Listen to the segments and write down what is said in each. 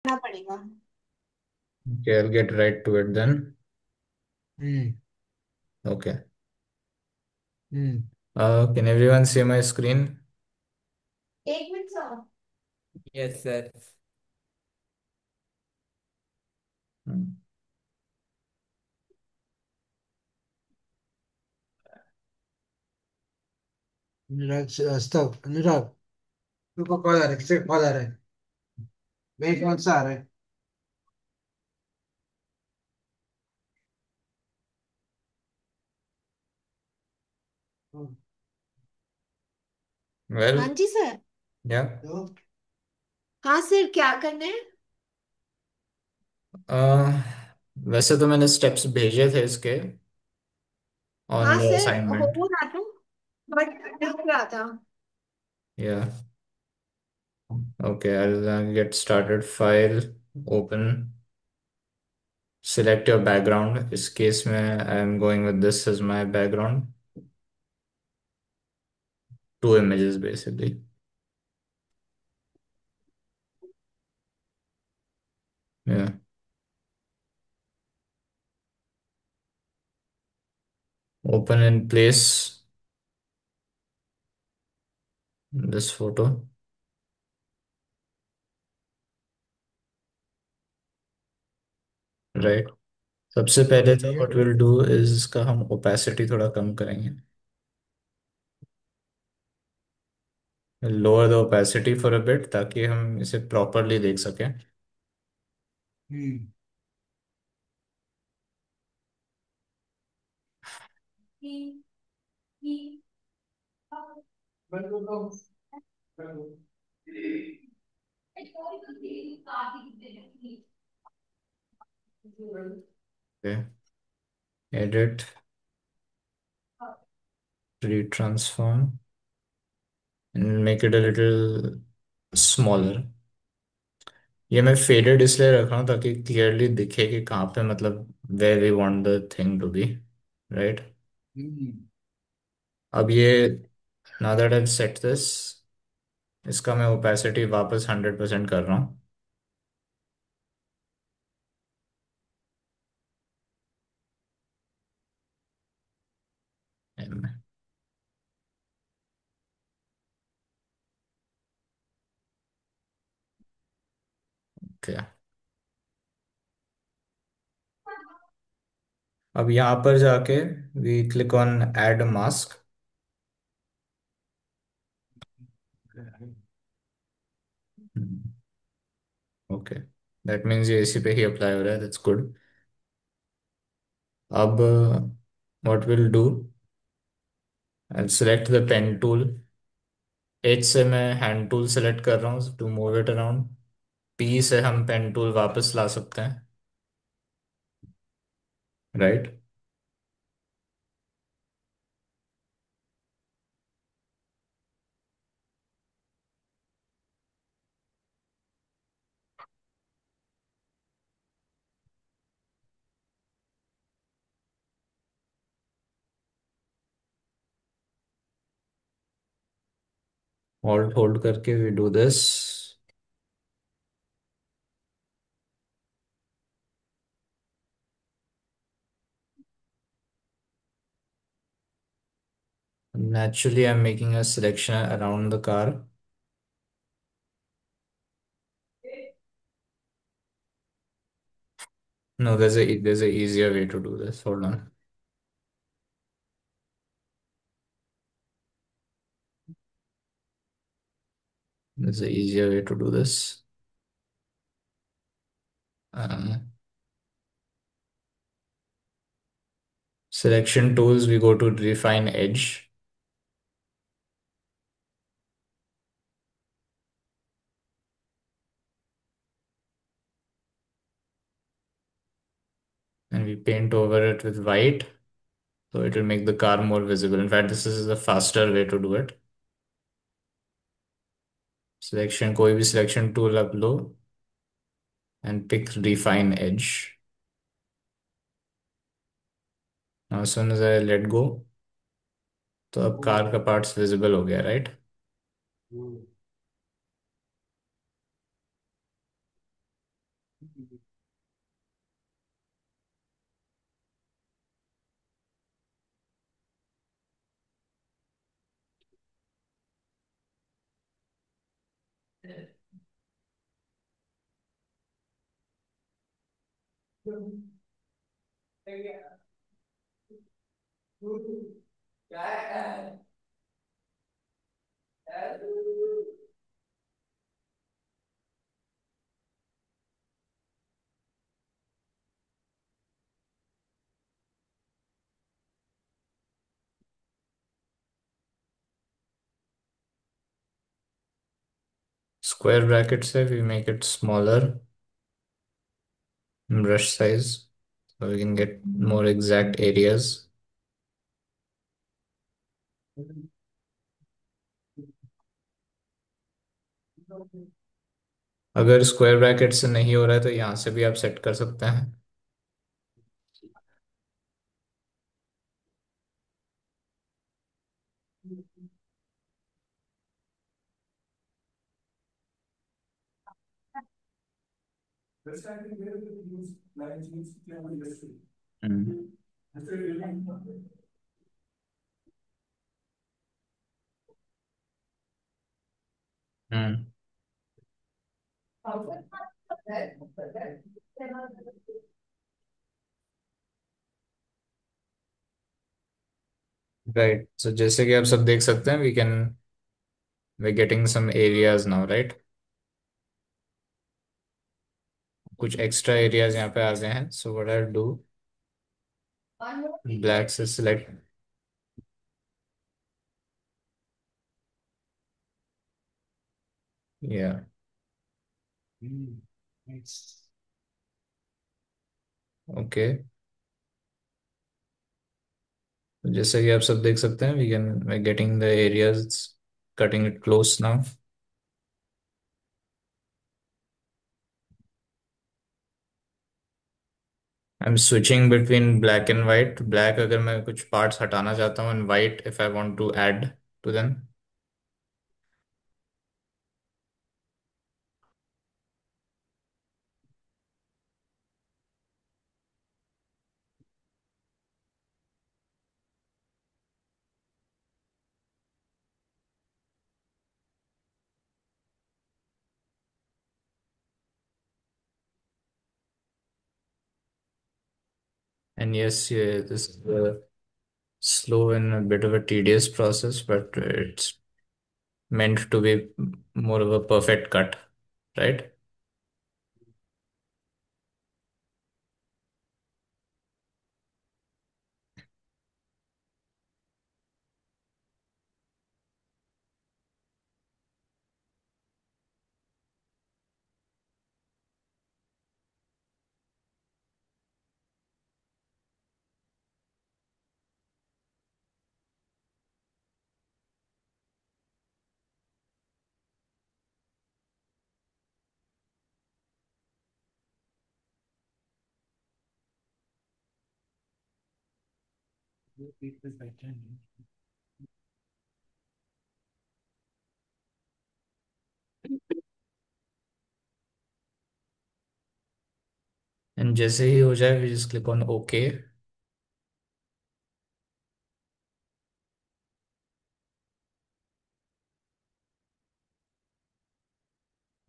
ना पड़ेगा। Okay, I'll get right to it then. Hmm. Okay. Hmm. Can everyone see my screen? एक minute sir. Yes sir. Hmm. अनुराग श्रीवास्तव, अनुराग। रुको, call आ रहा है, किसी का कॉल आ रहा है। मेरे कौन सा आ रहा है? हाँ Well, जी सर। yeah. तो हाँ सर, क्या करना है? Uh, वैसे तो मैंने स्टेप्स भेजे थे इसके ऑन हाँ द सर, असाइनमेंट. हो रहा था बट रुक रहा था। Yeah. Okay, I'll get started. File, open, select your background. इस केस में I am going with this as my background. Two images basically. Yeah. Open in place this photo. Right. सबसे पहले तो ठीक है। what we'll do is इसका हम opacity थोड़ा कम करेंगे. Lower the opacity for a bit ताकि हम इसे properly देख सकें. हम्म। Okay. Edit, retransform, and make it a little smaller. ये मैं फेडेड इसलिए रख रहा हूँ ताकि क्लियरली दिखे कि कहाँ पे मतलब where we want the thing to be, right? हम्म। अब ये now that I've set this, इसका मैं opacity वापस 100% कर रहा हूँ. Okay. अब यहाँ पर जाके we click on add mask. Okay. That means ये इसी पे ही अप्लाई हो रहा है. That's good. अब what we'll do, I'll select the pen tool. H से मैं hand tool select कर रहा हूँ to move it around. P से हम pen tool वापस ला सकते हैं, right? Alt hold करके we do this. Naturally, I'm making a selection around the car. No, there's a easier way to do this. Hold on. There's a easier way to do this. Uh, Selection tools, we go to refine edge and we paint over it with white. So it will make the car more visible. In fact, this is the faster way to do it. Selection, कोई भी selection tool आप लो and pick refine edge. Now, as soon as I let go, तो अब car का parts visible हो गया, right? Square bracket से we make it smaller brush size so we can get more exact areas. अगर square bracket से नहीं हो रहा है तो यहाँ से भी आप सेट कर सकते हैं. हम्म. हम्म. राइट, सो जैसे कि आप सब देख सकते हैं we getting some areas now, right. कुछ एक्स्ट्रा एरियाज यहाँ पे आ गए हैं, so what I do, black से सिलेक्ट. या. Nice. ओके. जैसे कि आप सब देख सकते हैं we getting the areas, cutting it close now. I am switching between black and white. Black अगर मैं कुछ पार्ट्स हटाना चाहता हूँ, and white if I want to add to them. And yes, yeah, this is a slow and a bit of a tedious process, but it's meant to be more of a perfect cut, right? People better. And जैसे ही हो जाए, we just click on OK.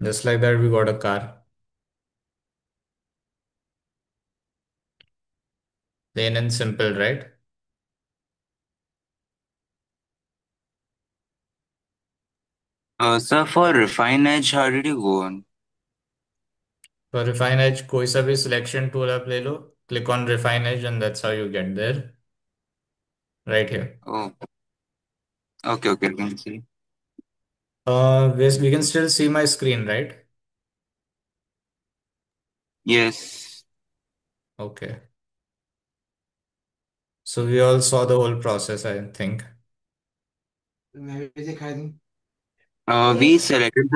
Just like that, we got a car. Plain and simple, right? Sir, for refine edge, how did you go on? For refine edge, कोई सा भी selection tool आप ले लो. Click on refine edge, and that's how you get there. Right here. Oh, okay, okay, I can see. We can still see my screen, right? Yes. Okay. So we all saw the whole process, I think. मैं भी दिखाई दूँ. We selected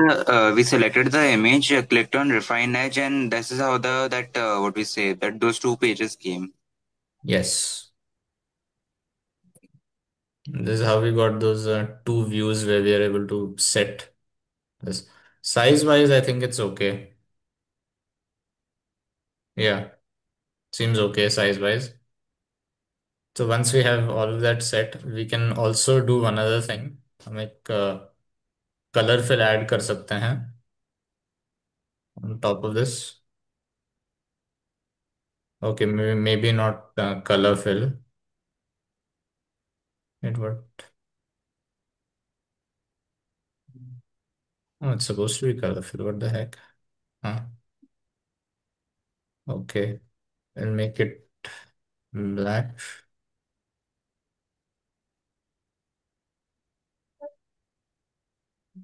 the image, clicked on refine edge, and this is how the that what we say that those two pages came. Yes. This is how we got those two views where we are able to set this. Size wise, I think it's okay. Yeah, seems okay size wise. So once we have all of that set, we can also do one other thing. हम एक colour fill add कर सकते हैं on top of this. Okay, maybe not color fill. It what? Oh, it's supposed to be color fill. What the heck? Huh? Okay, I'll make it black.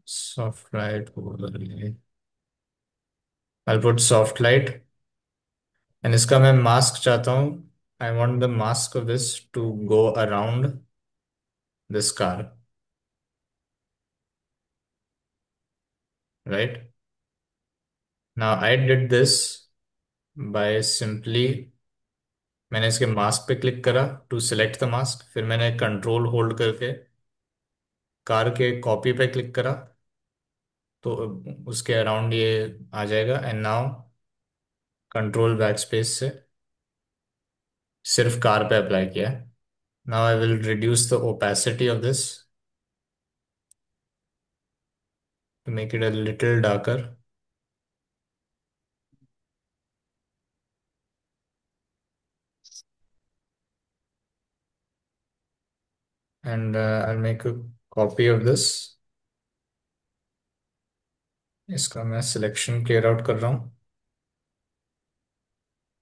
Soft light overlay. I'll put soft light. And इसका मैं mask चाहता हूँ. I want the mask of this to go around this car, right? Now I did this by simply मैंने इसके mask पे click करा to select the mask, फिर मैंने कंट्रोल होल्ड करके कार के कॉपी पे क्लिक करा, तो उसके अराउंड ये आ जाएगा। And now control backspace से सिर्फ कार पे अप्लाई किया। Now I will reduce the opacity of this to make it a little darker, and I make a copy of this. इसका मैं सिलेक्शन क्लियर आउट कर रहा हूँ,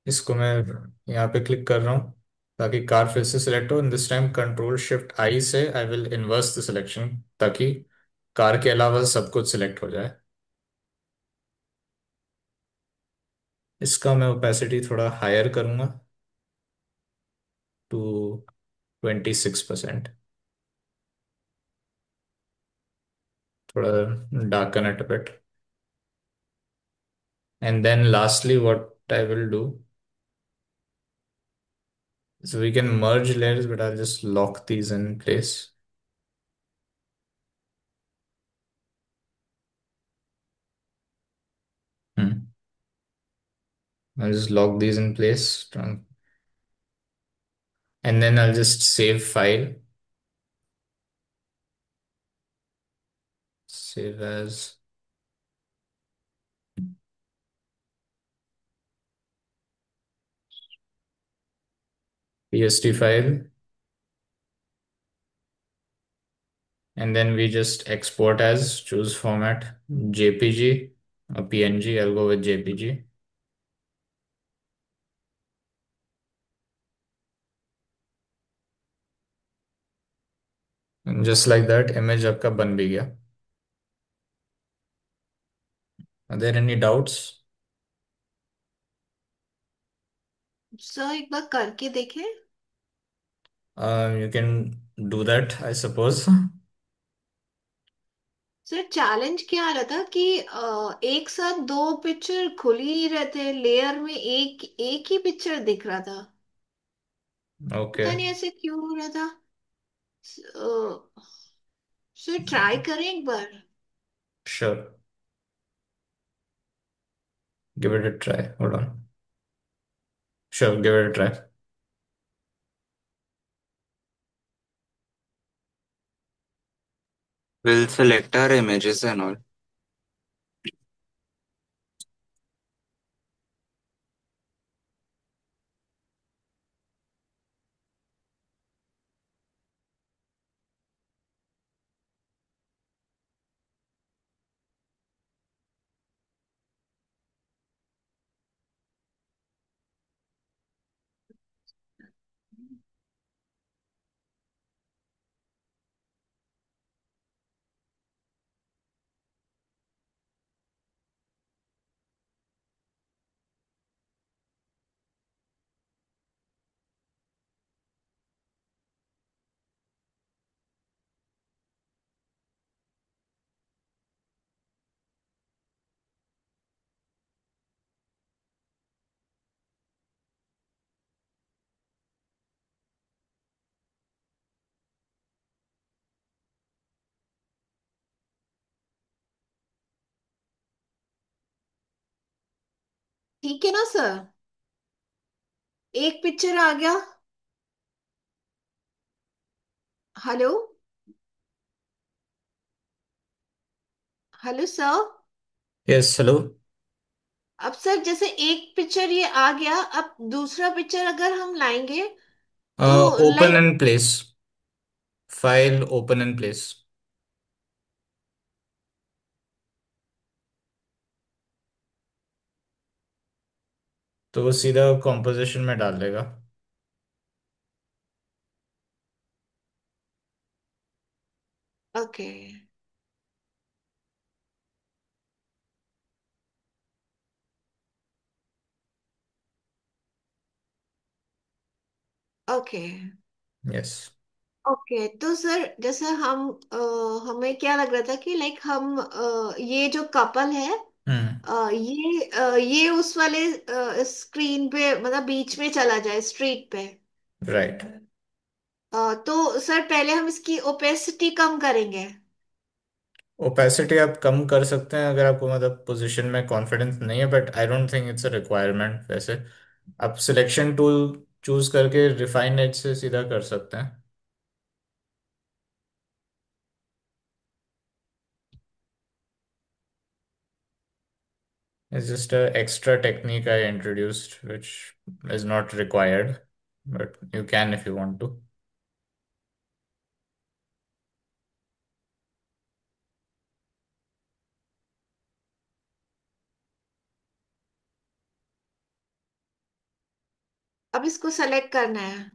इसको मैं यहाँ पे क्लिक कर रहा हूँ ताकि कार फिर से सिलेक्ट हो। दिस टाइम कंट्रोल शिफ्ट आई से I will inverse the selection ताकि कार के अलावा सब कुछ सिलेक्ट हो जाए। इसका मैं ओपेसिटी थोड़ा हायर करूंगा टू 26%, थोड़ा darken it a bit. And then lastly what I will do, so we can merge layers but I'll just lock these in place. Hmm. I'll just lock these in place, and then I'll just save file, save as PST file, and then we just export as, choose format, JPG or PNG. I'll go with JPG. And just like that, image आपका बन भी गया। Are there any doubts? Sir एक बार करके देखें। You can do that, I suppose. Sir challenge क्या आ रहा था कि एक साथ दो पिक्चर खुल ही नहीं रहते, लेयर में एक एक ही पिक्चर दिख रहा था। पता Okay, नहीं ऐसे क्यों हो रहा था। सर ट्राई करें एक बार। sure. Give it a try. Hold on. Sure, give it a try. We'll select our images and all. ठीक है ना सर। एक पिक्चर आ गया। Hello. Hello sir. Yes, hello. अब सर जैसे एक पिक्चर ये आ गया, अब दूसरा पिक्चर अगर हम लाएंगे तो open like. And place. File open and place. तो वो सीधा कॉम्पोजिशन में डाल देगा। ओके। ओके। यस। ओके तो सर जैसे हम हमें क्या लग रहा था कि लाइक हम ये जो कपल है, हम्म। ये उस वाले स्क्रीन पे मतलब बीच में चला जाए स्ट्रीट पे। राइट। तो सर पहले हम इसकी ओपेसिटी कम करेंगे। ओपेसिटी आप कम कर सकते हैं अगर आपको मतलब पोजीशन में कॉन्फिडेंस नहीं है, but I don't think it's a requirement वैसे। आप सिलेक्शन टूल चूज करके रिफाइन एज से सीधा कर सकते हैं। It's just a extra technique I introduced, which is not required, but you can if you want to. अब इसको सेलेक्ट करना है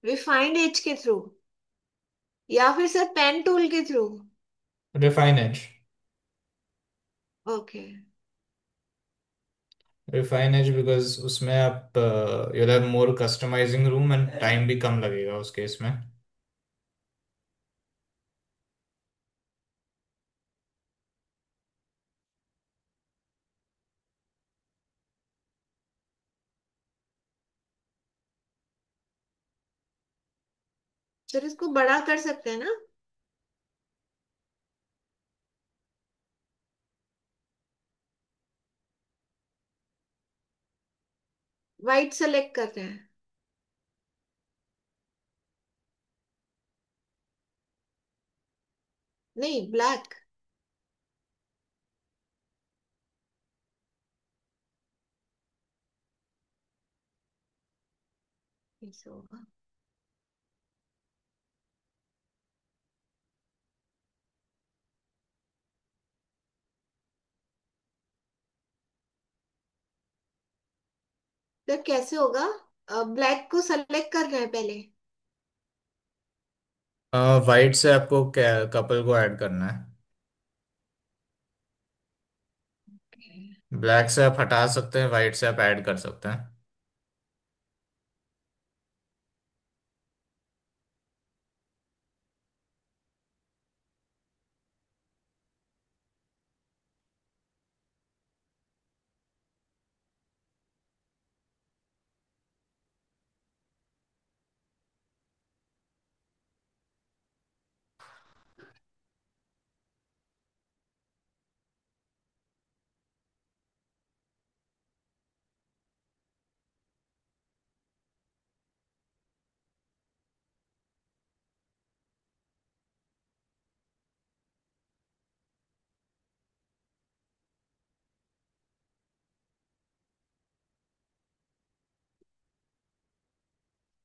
रिफाइंड एज के थ्रू या फिर सर पेन टूल के through. Refine edge. Okay. Refine edge because उसमें आप you'll have more customizing room and time भी कम लगेगा उस केस में। सर इसको बड़ा कर सकते हैं ना। वाइट सेलेक्ट कर रहे हैं। नहीं ब्लैक। ऐसे होगा। सर कैसे होगा? ब्लैक को सेलेक्ट करना है पहले। वाइट से आपको क्या कपल को ऐड करना है। ब्लैक से आप हटा सकते हैं, वाइट से आप ऐड कर सकते हैं।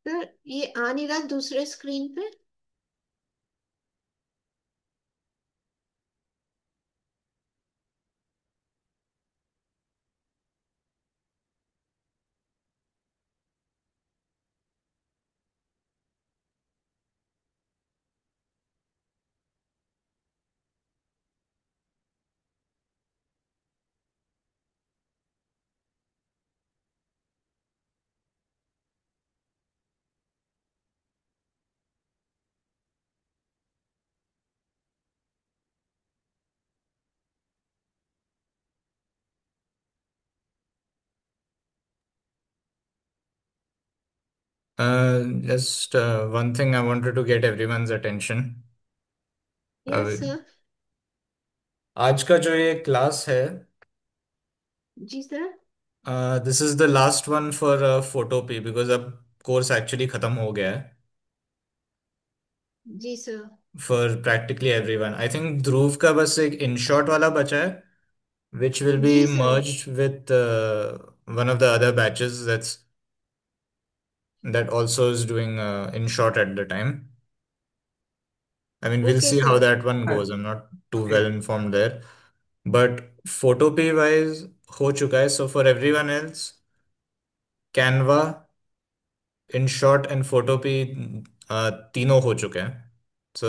सर ये आ नहीं रहा दूसरे स्क्रीन पे। Just one thing I wanted to get everyone's attention. Yes अब सर। आज का जो ये क्लास है, जी sir. This is the last one for Photopea because अब कोर्स एक्चुअली खत्म हो गया है जी sir. For practically everyone. I think Dhruv का बस एक इन शॉट वाला बचा है which will be जी sir. merged with one of the other batches that also is doing in short at the time. I mean, we'll okay see how sir. that one goes. I'm not too well informed there. But photopay wise हो चुका है. So for everyone else, Canva, in short and photopay तीनों हो चुके हैं. So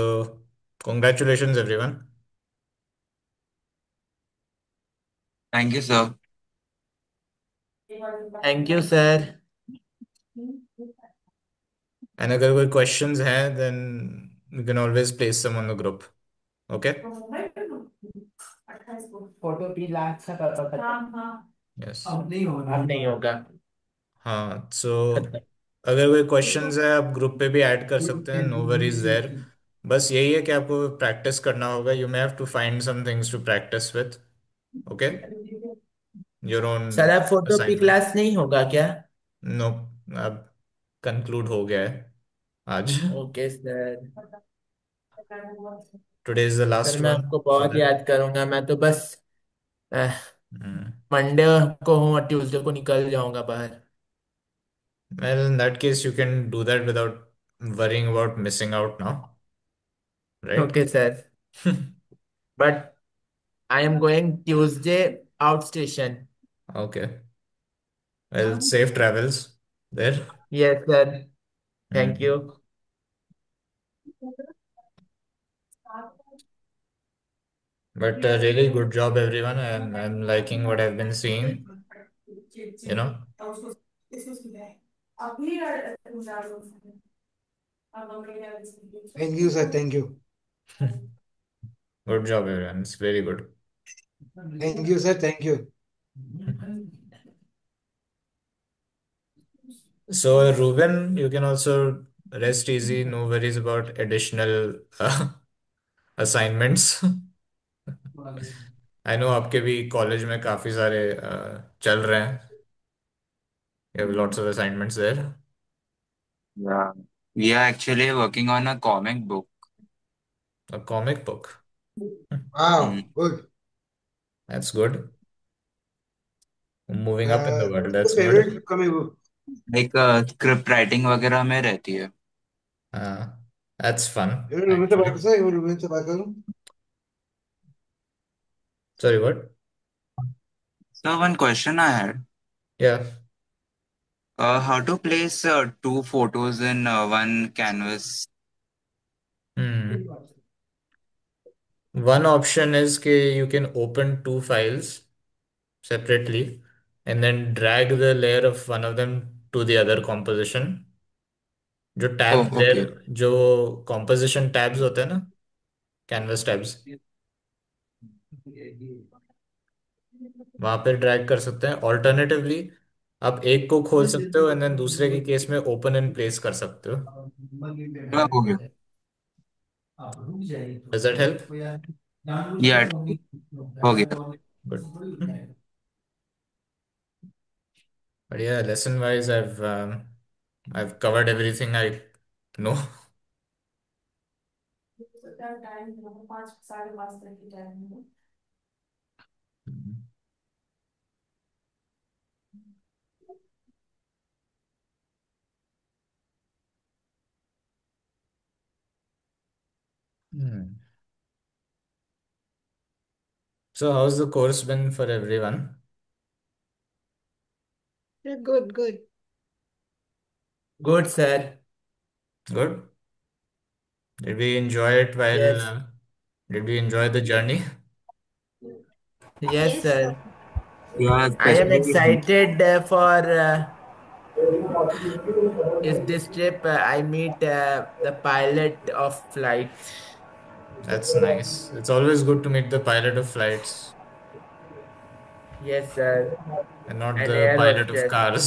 congratulations everyone. Thank you, sir. Thank you sir. And अगर कोई questions हैं, then you can always place them on the group. Okay? Photo भी last तक आता था। Yes. अब नहीं होगा, अब नहीं होगा। हाँ सो अगर कोई क्वेश्चंस है आप ग्रुप पे भी ऐड कर सकते हैं, नो वरीज देयर। बस यही है कि आपको प्रैक्टिस करना होगा, you may have to find some things to practice with, okay, your own sir अब फोटो भी असाइनमेंट। क्लास नहीं होगा क्या? नो, अब कंक्लूड हो गया है आज। Okay sir. Today is the sir last मैं वन आपको फॉर बहुत दैट। याद करूंगा, मैं तो बस मंडे को हूँ और ट्यूसडे को निकल जाऊंगा बाहर। Well in that case you can do that without worrying about missing out now, right? Okay sir. But I am going Tuesday outstation. Okay, well safe travels there. Yes sir. Thank you. But really good job, everyone. I'm liking what I've been seeing. You know, thank you sir, thank you. good job, everyone. It's very good. Thank you sir, thank you. So, Ruben, you can also rest easy. No worries about additional assignments. I know आपके भी college में काफी सारे चल रहे हैं. You have lots of assignments there. Yeah. We are actually working on a comic book. A comic book. Wow, Mm. Good. That's good. Moving up in the world. That's good. Favourite comic book? Like script writing वगैरह में रहती है. Uh, that's fun, एक room से बात actually. कर सकते, एक रूम से बात करूं? Sorry, what? So one question I had. Yeah. How to place two photos in one canvas? Hmm. One option is that you can open two files separately and then drag the layer of one of them to the other composition. जो Oh, tabs there, okay. जो composition tabs होते हैं ना, canvas tabs, वहां पे drag कर सकते हैं। ऑल्टरनेटिवली आप एक को खोल सकते हो एंड देन दूसरे के केस में ओपन एंड प्लेस कर सकते हो। हाँ, हो गया. Does that help? Yeah, हो गया. Good. But yeah, lesson wise, I've covered everything I know. Hmm. So how's the course been for everyone? Good good. Good sir. Good. Did we enjoy it while? Yes. Did we enjoy the journey? Yes yes sir. Sir. Yeah, I am especially excited for is this trip. I meet the pilot of flights. That's nice. It's always good to meet the pilot of flights Yes, sir. and not And the air pilot of hostess. cars.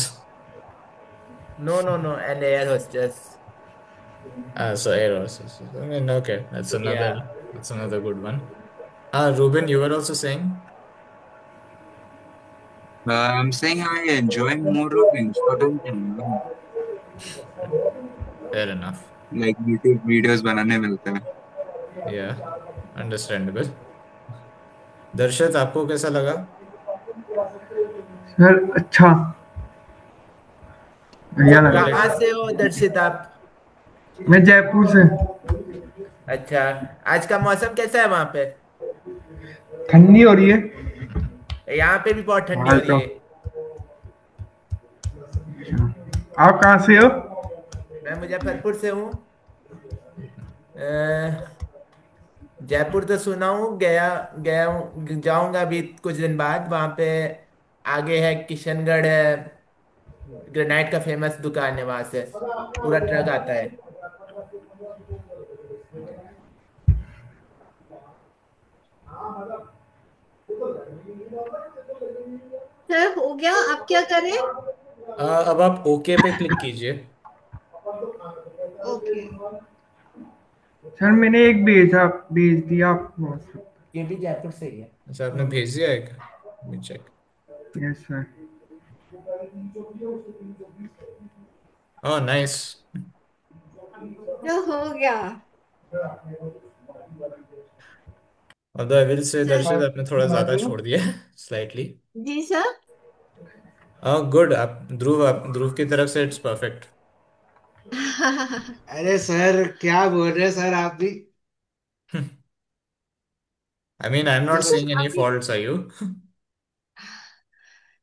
No, no, no. And air hostess. So air hostess. I mean, okay, Yeah. that's another good one. Ruben, you were also saying? I'm saying I enjoy more of Insta than Canva. Fair enough. Like YouTube videos बनाने मिलते हैं. या, understandable. दर्शत, आपको कैसा लगा? Sir अच्छा, बढ़िया sir लगा। कहाँ टॉयलेट. से हो दर्शित आप? मैं जयपुर से। अच्छा। आज का मौसम कैसा है वहां पे? ठंडी हो रही है। यहाँ पे भी बहुत ठंडी हाल हो रही तो। है। आप कहाँ से हो? मैं मुजफ्फरपुर से हूँ। अ, जयपुर तो सुना हूँ, गया गया हूँ, जाऊंगा अभी कुछ दिन बाद वहां पे। आगे है किशनगढ़ है, ग्रेनाइट का फेमस दुकान है, वहां से पूरा ट्रक आता है। सर हो गया, आप क्या करें? अब आप ओके पे क्लिक कीजिए. ओके। सर मैंने एक भेज दिया आपको। ये भी जयपुर से ही है। अच्छा, आपने भेज दिया है क्या? Let me check. Yes sir. Oh nice. तो हो गया। Although I will say sir. Darshat, आपने थोड़ा ज्यादा छोड़ दिया है. स्लाइटली. जी सर। गुड. आप ध्रुव की तरफ से इट्स परफेक्ट. अरे सर क्या बोल रहे हैं सर आप भी। आई मीन, आई एम तो नॉट सर सीइंग एनी अभी, फॉल्ट्स, आर यू?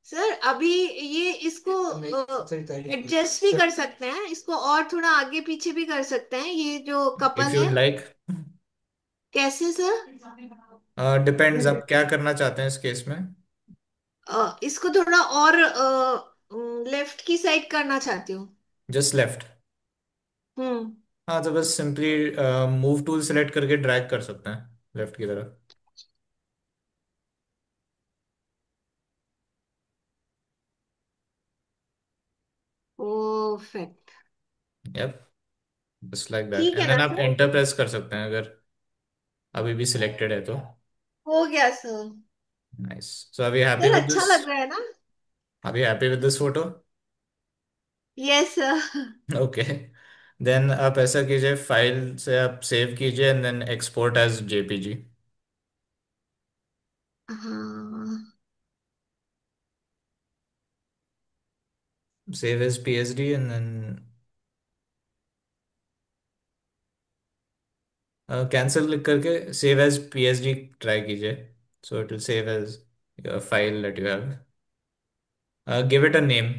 सर अभी ये इसको एडजस्ट भी कर सकते हैं, इसको और थोड़ा आगे पीछे भी कर सकते हैं, ये जो इफ कपल यू है। लाइक. कैसे सर? डिपेंड्स, आप क्या करना चाहते हैं इस केस में. इसको थोड़ा और लेफ्ट की साइड करना चाहती हूँ। Just left. हम्म। हाँ, तो बस सिंपली मूव टूल सेलेक्ट करके ड्रैग कर सकते हैं लेफ्ट की तरफ. Perfect. Yup. Just like that, ठीक एंड है देन ना आप सर? एंटर प्रेस कर सकते हैं अगर अभी भी सिलेक्टेड है तो. हो गया sir. Nice. So are we happy sir with अच्छा दिस? लग रहा है ना? Are we happy with this photo? Yes sir. Okay. Then आप ऐसा कीजिए, फाइल से आप सेव कीजिए and then export as JPG. हाँ। Save as PSD and then cancel click करके सेव एज पीएसडी ट्राई कीजिए. So it will save as file that you have. Give it a name.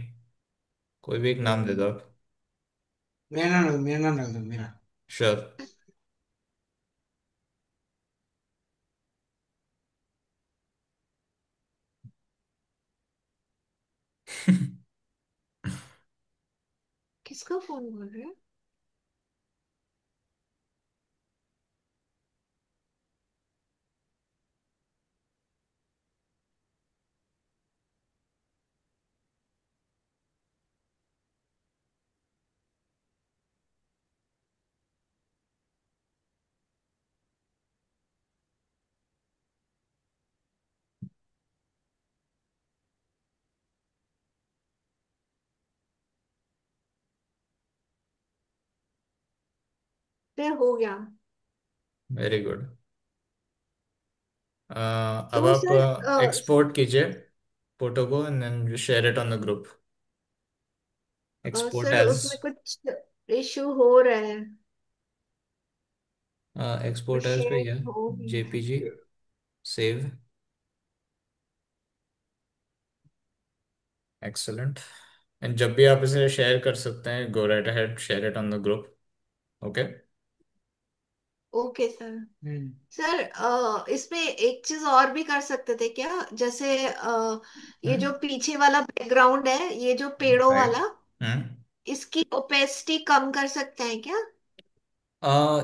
कोई भी एक नाम दे दो आप. मेरा नाम रख दो मेरा। श्योर. किसका फोन बोल रहे हैं? सर हो गया। Very good. अब तो सर आप एक्सपोर्ट कीजिए फोटो को and then share it on the group. Export sir as. उसमें कुछ इशू हो रहा है। एक्सपोर्ट एज पे, शेयर या हो गया। जेपीजी. सेव. एक्सलेंट. एंड जब भी आप इसे शेयर कर सकते हैं, go right ahead, share it on the group. Okay. Okay sir. Sir इसमें एक चीज और भी कर सकते थे क्या? जैसे ये जो पीछे वाला बैकग्राउंड है, ये जो पेड़ों राइट. वाला, हम्म. इसकी ओपेसिटी कम कर सकते हैं क्या?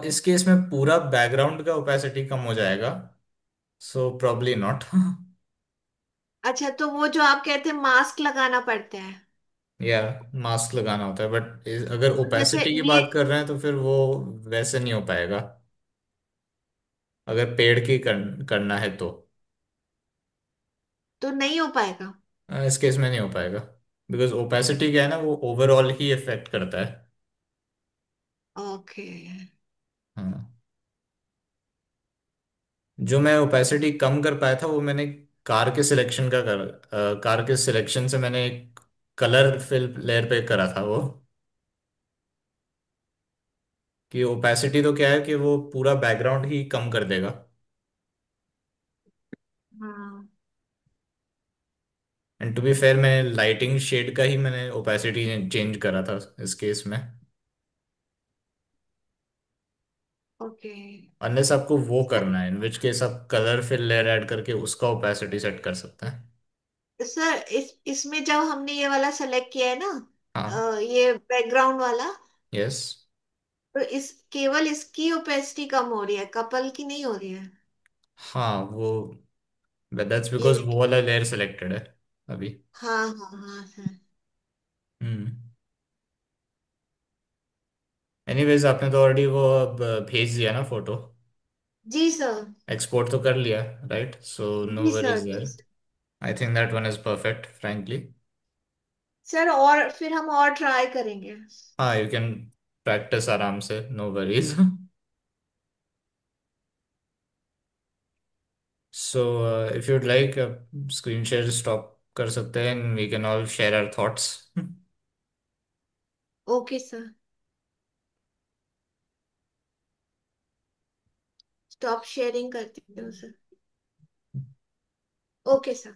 इस केस में पूरा बैकग्राउंड का ओपेसिटी कम हो जाएगा. So probably not. अच्छा, तो वो जो आप कहते हैं मास्क लगाना पड़ता है। या, मास्क लगाना होता है, बट अगर तो जैसे ओपेसिटी की ये बात कर रहे हैं तो फिर वो वैसे नहीं हो पाएगा, अगर पेड़ की करना है तो. तो नहीं हो पाएगा। इस केस में नहीं हो पाएगा, बिकॉज ओपेसिटी क्या है ना, वो ओवरऑल ही इफेक्ट करता है। ओके। हाँ, जो मैं ओपेसिटी कम कर पाया था वो मैंने कार के सिलेक्शन से मैंने एक कलर फिल लेयर पे करा था वो। कि ओपेसिटी तो क्या है कि वो पूरा बैकग्राउंड ही कम कर देगा। हाँ। एंड टू बी फेयर, मैं लाइटिंग शेड का ही मैंने ओपेसिटी चेंज करा था इस केस में। ओके। अनलेस आपको वो करना है, इन विच केस आप कलर फिल लेयर ऐड करके उसका ओपेसिटी सेट कर सकते हैं। सर इसमें जब हमने ये वाला सेलेक्ट किया है ना, हाँ। ये बैकग्राउंड वाला, यस। तो इस केवल इसकी ओपेसिटी कम हो रही है, कपल की नहीं हो रही है। हाँ, वो दैट्स बिकॉज ये। वो वाला लेयर सिलेक्टेड है अभी। हाँ हाँ हाँ सर। हम्म। एनीवेज, आपने तो ऑलरेडी वो अब भेज दिया ना फोटो। जी सर। एक्सपोर्ट तो कर लिया, राइट? सो नो जी सर। वरीज जी there. Sir. I think that one is perfect, frankly. Sir और फिर हम और ट्राई करेंगे। हाँ, यू कैन प्रैक्टिस आराम से, no worries. So if you'd like, screen share stop कर सकते हैं, we can all share our thoughts. Okay sir. Stop sharing करती हूँ sir. Okay sir.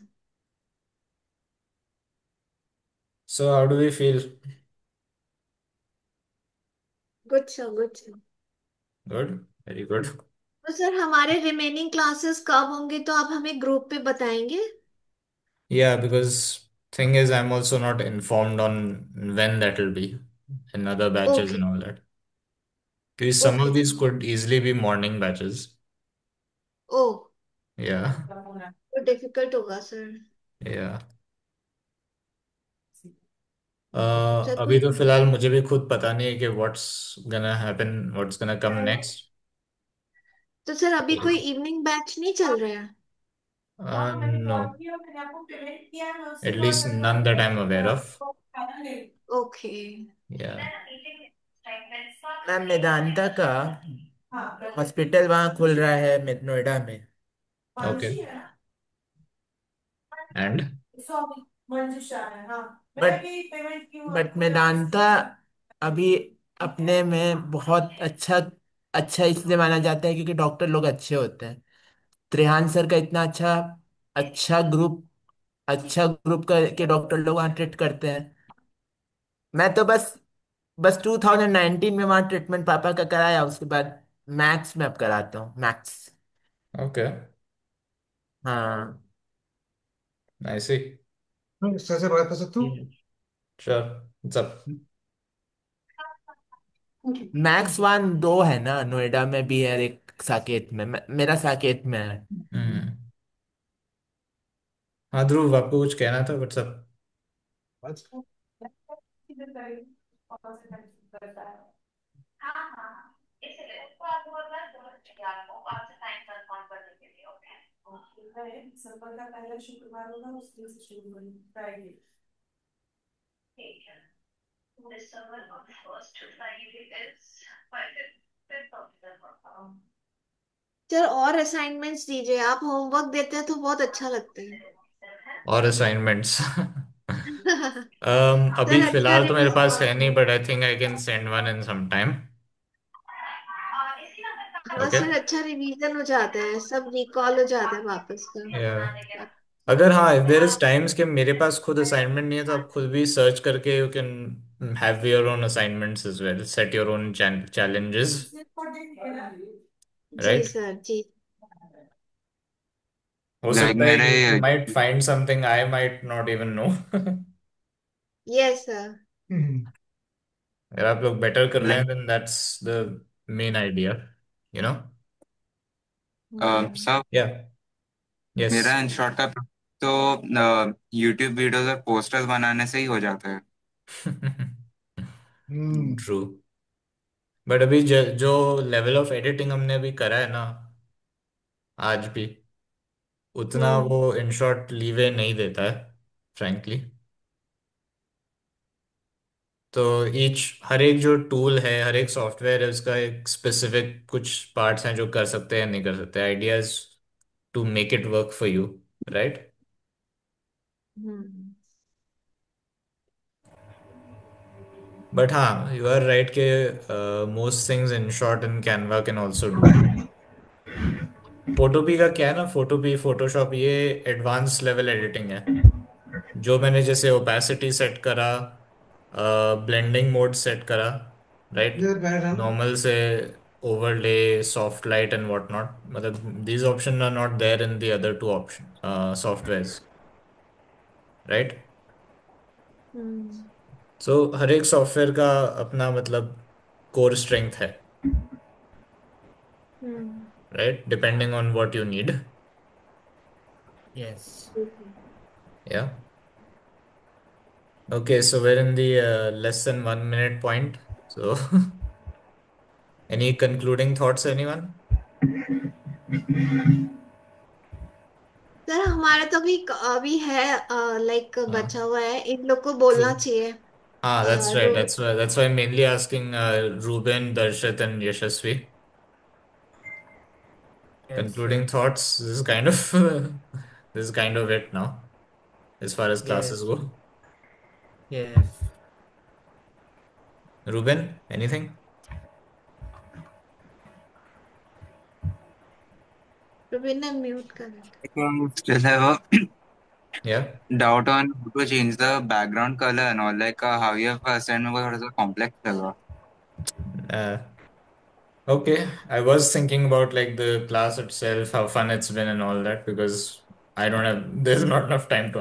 So how do we feel? Good sir, good sir. Good, very good. तो sir हमारे remaining classes कब होंगे, तो आप हमें ग्रुप पे बताएंगे? Yeah, because thing is, I'm also not informed on when that will be in other batches okay. and all that. Because some okay of these sir. could easily be morning batches. Oh. Yeah, तो difficult होगा sir. yeah. Sir अभी कोई। तो फिलहाल मुझे भी खुद पता नहीं है कि व्हाट्स गना कम नेक्स्ट। तो सर अभी कोई इवनिंग बैच नहीं चल रहा है? No, at least none that I am aware of. Okay. Yeah. Ma'am, Medanta का हॉस्पिटल वहाँ खुल रहा है नोएडा में। Okay. And but but Medanta अभी अपने में बहुत अच्छा अच्छा इसलिए माना जाता है क्योंकि डॉक्टर लोग अच्छे होते हैं। त्रेहान सर का इतना अच्छा अच्छा ग्रुप का के डॉक्टर लोग वहाँ ट्रीट करते हैं। मैं तो बस 2019 में वहाँ ट्रीटमेंट पापा का कराया, उसके बाद मैक्स में अब कराता हूँ, मैक्स। ओके, हाँ। आई सी। सर से बात कर सकता हूँ? श्योर, व्हाट्स मैक्स वन दो है ना, नोएडा में भी है, एक साकेत में, मेरा साकेत में है। अप? हाँ ध्रुव, आपको कुछ कहना था? व्हाट्सअप? बात। सर और असाइनमेंट्स दीजिए, आप होमवर्क देते हैं तो बहुत अच्छा लगता है। और असाइनमेंट्स? सर अभी अच्छा फिलहाल तो मेरे पास है नहीं, revision. But I think I can send one in some time. हाँ ओके। सर, अच्छा रिवीजन हो जाता है, सब रिकॉल हो जाता है वापस का। या, अगर हाँ, इफ देर इज टाइम्स कि मेरे पास खुद असाइनमेंट नहीं है, तो आप खुद भी सर्च करके you can have your own assignments as well, set your own challenges, जी राइट? सर। जी। हो लाइक सकता है मेरे you might find something I might not even know. Yes sir. अगर आप लोग बेटर कर रहे हैं, like then that's the main idea, you know. Hmm. सब या। यस। मेरा इन शॉर्ट का तो यूट्यूब वीडियोस और पोस्टर्स बनाने से ही हो जाता है। ट्रू। बट अभी जो लेवल ऑफ एडिटिंग हमने अभी करा है ना, आज भी उतना हम्म। वो इन शॉर्ट लीवे नहीं देता है। frankly. तो ईच हर एक जो टूल है, हर एक सॉफ्टवेयर है, उसका एक स्पेसिफिक कुछ पार्ट्स हैं जो कर सकते हैं, नहीं कर सकते, ideas to make it work for you, right? Hmm but हाँ, यू आर राइट के most things in short in Canva can also do. Photopea का क्या है ना, फोटोपी फोटोशॉप ये एडवांस लेवल एडिटिंग है। जो मैंने जैसे ओपेसिटी सेट करा, ब्लेंडिंग मोड सेट करा, राइट, इधर बैठ हम। नॉर्मल से overlay, soft light and what not, मतलब these options are not there in the other two option softwares, right? Hmm so हर एक सॉफ्टवेयर का अपना मतलब कोर स्ट्रेंथ है, hmm right, depending on what you need. Yes. या okay, so where in the less than 1 minute point, so any concluding thoughts anyone? Sir हमारे तो अभी है, लाइक बचा हाँ, हुआ है, इन लोग को बोलना true. चाहिए। Ah, that's right. Role. That's why I'm mainly asking Ruben, Darshit, and Yashasvi. Yes Concluding sir. thoughts. This is kind of this is kind of it now, as far as classes yes. go. Yes. Ruben, anything? रुबीन ने mute कर रखा Still have a Yeah. doubt on how to change the background color and all, like how you have assigned मेरे को थोड़ा सा complex लगा. Uh, okay. I was thinking about like the class itself, how fun it's been, and all that, because I don't have. There's not enough time to